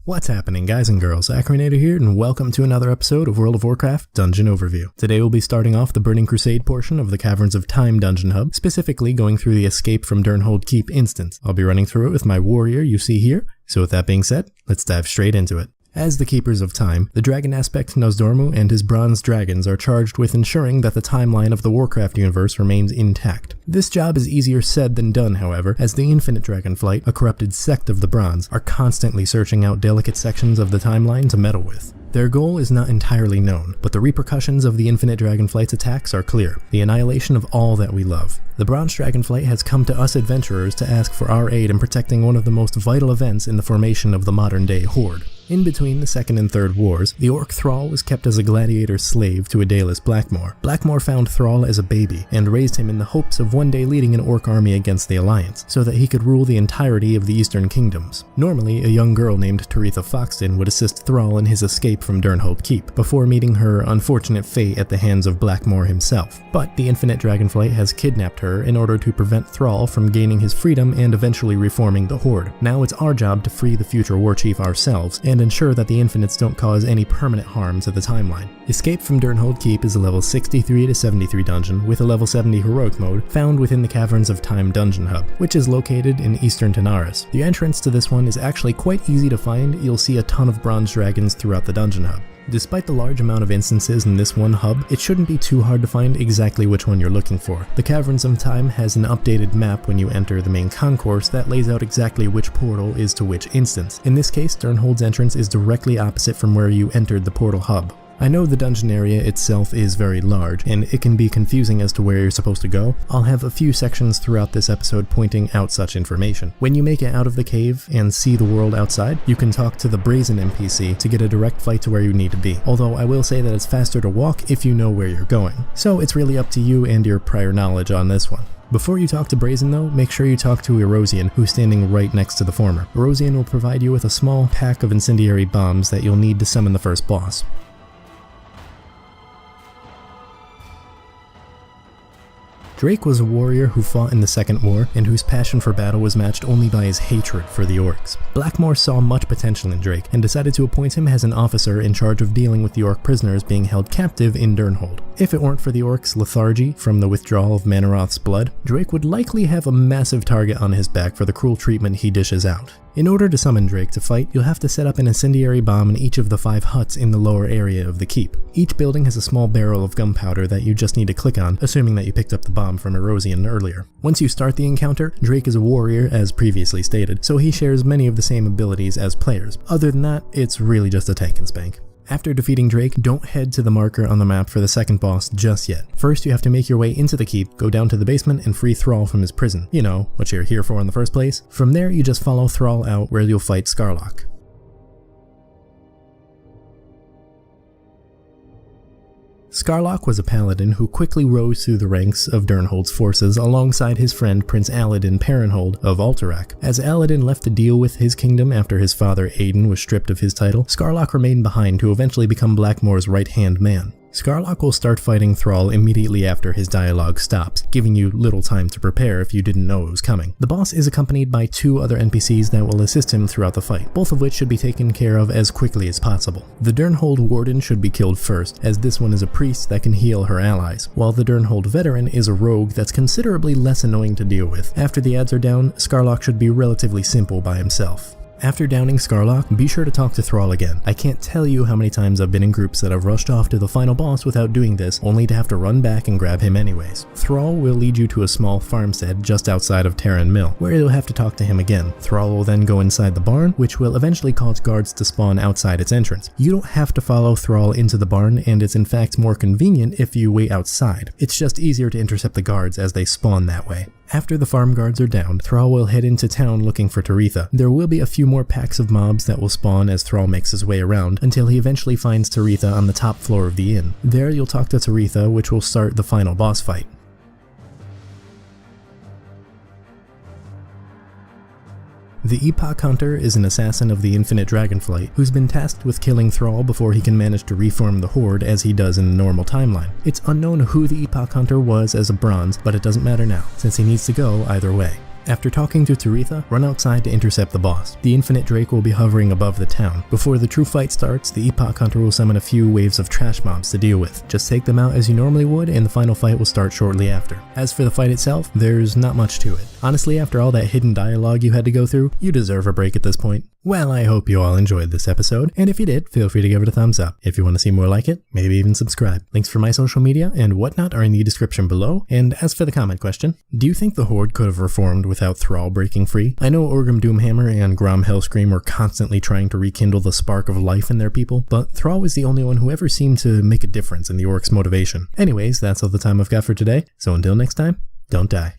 What's happening, guys and girls? Acrinator here, and welcome to another episode of World of Warcraft Dungeon Overview. Today we'll be starting off the Burning Crusade portion of the Caverns of Time dungeon hub, specifically going through the Escape from Durnholde Keep instance. I'll be running through it with my warrior you see here, so with that being said, let's dive straight into it. As the Keepers of Time, the dragon aspect Nozdormu and his bronze dragons are charged with ensuring that the timeline of the Warcraft universe remains intact. This job is easier said than done, however, as the Infinite Dragonflight, a corrupted sect of the Bronze, are constantly searching out delicate sections of the timeline to meddle with. Their goal is not entirely known, but the repercussions of the Infinite Dragonflight's attacks are clear: the annihilation of all that we love. The Bronze Dragonflight has come to us adventurers to ask for our aid in protecting one of the most vital events in the formation of the modern-day Horde. In between the Second and Third Wars, the Orc Thrall was kept as a gladiator slave to a dayless Blackmoor. Blackmoor found Thrall as a baby, and raised him in the hopes of one day leading an Orc army against the Alliance, so that he could rule the entirety of the Eastern Kingdoms. Normally, a young girl named Taretha Foxton would assist Thrall in his escape from Durnholde Keep, before meeting her unfortunate fate at the hands of Blackmoor himself. But the Infinite Dragonflight has kidnapped her in order to prevent Thrall from gaining his freedom and eventually reforming the Horde. Now it's our job to free the future Warchief ourselves, and ensure that the Infinites don't cause any permanent harm to the timeline. Escape from Durnholde Keep is a level 63 to 73 dungeon with a level 70 heroic mode found within the Caverns of Time dungeon hub, which is located in eastern Tanaris. The entrance to this one is actually quite easy to find. You'll see a ton of bronze dragons throughout the dungeon hub. Despite the large amount of instances in this one hub, it shouldn't be too hard to find exactly which one you're looking for. The Caverns of Time has an updated map when you enter the main concourse that lays out exactly which portal is to which instance. In this case, Durnholde's entrance is directly opposite from where you entered the portal hub. I know the dungeon area itself is very large, and it can be confusing as to where you're supposed to go. I'll have a few sections throughout this episode pointing out such information. When you make it out of the cave and see the world outside, you can talk to the Brazen NPC to get a direct flight to where you need to be, although I will say that it's faster to walk if you know where you're going. So it's really up to you and your prior knowledge on this one. Before you talk to Brazen though, make sure you talk to Erosian, who's standing right next to the former. Erosian will provide you with a small pack of incendiary bombs that you'll need to summon the first boss. Drake was a warrior who fought in the Second War, and whose passion for battle was matched only by his hatred for the orcs. Blackmoor saw much potential in Drake, and decided to appoint him as an officer in charge of dealing with the orc prisoners being held captive in Durnholde. If it weren't for the orcs' lethargy from the withdrawal of Manaroth's blood, Drake would likely have a massive target on his back for the cruel treatment he dishes out. In order to summon Drake to fight, you'll have to set up an incendiary bomb in each of the 5 huts in the lower area of the keep. Each building has a small barrel of gunpowder that you just need to click on, assuming that you picked up the bomb from Erosian earlier. Once you start the encounter, Drake is a warrior as previously stated, so he shares many of the same abilities as players. Other than that, it's really just a tank and spank. After defeating Drake, don't head to the marker on the map for the second boss just yet. First, you have to make your way into the keep, go down to the basement, and free Thrall from his prison. You know, what you're here for in the first place. From there, you just follow Thrall out where you'll fight Scarlock. Scarlock was a paladin who quickly rose through the ranks of Durnholde's forces alongside his friend Prince Aladin Perenhold of Alterac. As Aladin left to deal with his kingdom after his father Aiden was stripped of his title, Scarlock remained behind to eventually become Blackmoor's right-hand man. Scarlock will start fighting Thrall immediately after his dialogue stops, giving you little time to prepare if you didn't know it was coming. The boss is accompanied by 2 other NPCs that will assist him throughout the fight, both of which should be taken care of as quickly as possible. The Durnholde Warden should be killed first, as this one is a priest that can heal her allies, while the Durnholde Veteran is a rogue that's considerably less annoying to deal with. After the adds are down, Scarlock should be relatively simple by himself. After downing Scarlock, be sure to talk to Thrall again. I can't tell you how many times I've been in groups that have rushed off to the final boss without doing this, only to have to run back and grab him anyways. Thrall will lead you to a small farmstead just outside of Terran Mill, where you'll have to talk to him again. Thrall will then go inside the barn, which will eventually cause guards to spawn outside its entrance. You don't have to follow Thrall into the barn, and it's in fact more convenient if you wait outside. It's just easier to intercept the guards as they spawn that way. After the farm guards are downed, Thrall will head into town looking for Taretha. There will be a few more packs of mobs that will spawn as Thrall makes his way around, until he eventually finds Taretha on the top floor of the inn. There you'll talk to Taretha, which will start the final boss fight. The Epoch Hunter is an assassin of the Infinite Dragonflight who's been tasked with killing Thrall before he can manage to reform the Horde as he does in the normal timeline. It's unknown who the Epoch Hunter was as a bronze, but it doesn't matter now, since he needs to go either way. After talking to Taretha, run outside to intercept the boss. The Infinite Drake will be hovering above the town. Before the true fight starts, the Epoch Hunter will summon a few waves of trash mobs to deal with. Just take them out as you normally would, and the final fight will start shortly after. As for the fight itself, there's not much to it. Honestly, after all that hidden dialogue you had to go through, you deserve a break at this point. Well, I hope you all enjoyed this episode, and if you did, feel free to give it a thumbs up. If you want to see more like it, maybe even subscribe. Links for my social media and whatnot are in the description below, and as for the comment question, do you think the Horde could have reformed without Thrall breaking free? I know Orgrim Doomhammer and Grom Hellscream were constantly trying to rekindle the spark of life in their people, but Thrall was the only one who ever seemed to make a difference in the Orcs' motivation. Anyways, that's all the time I've got for today, so until next time, don't die.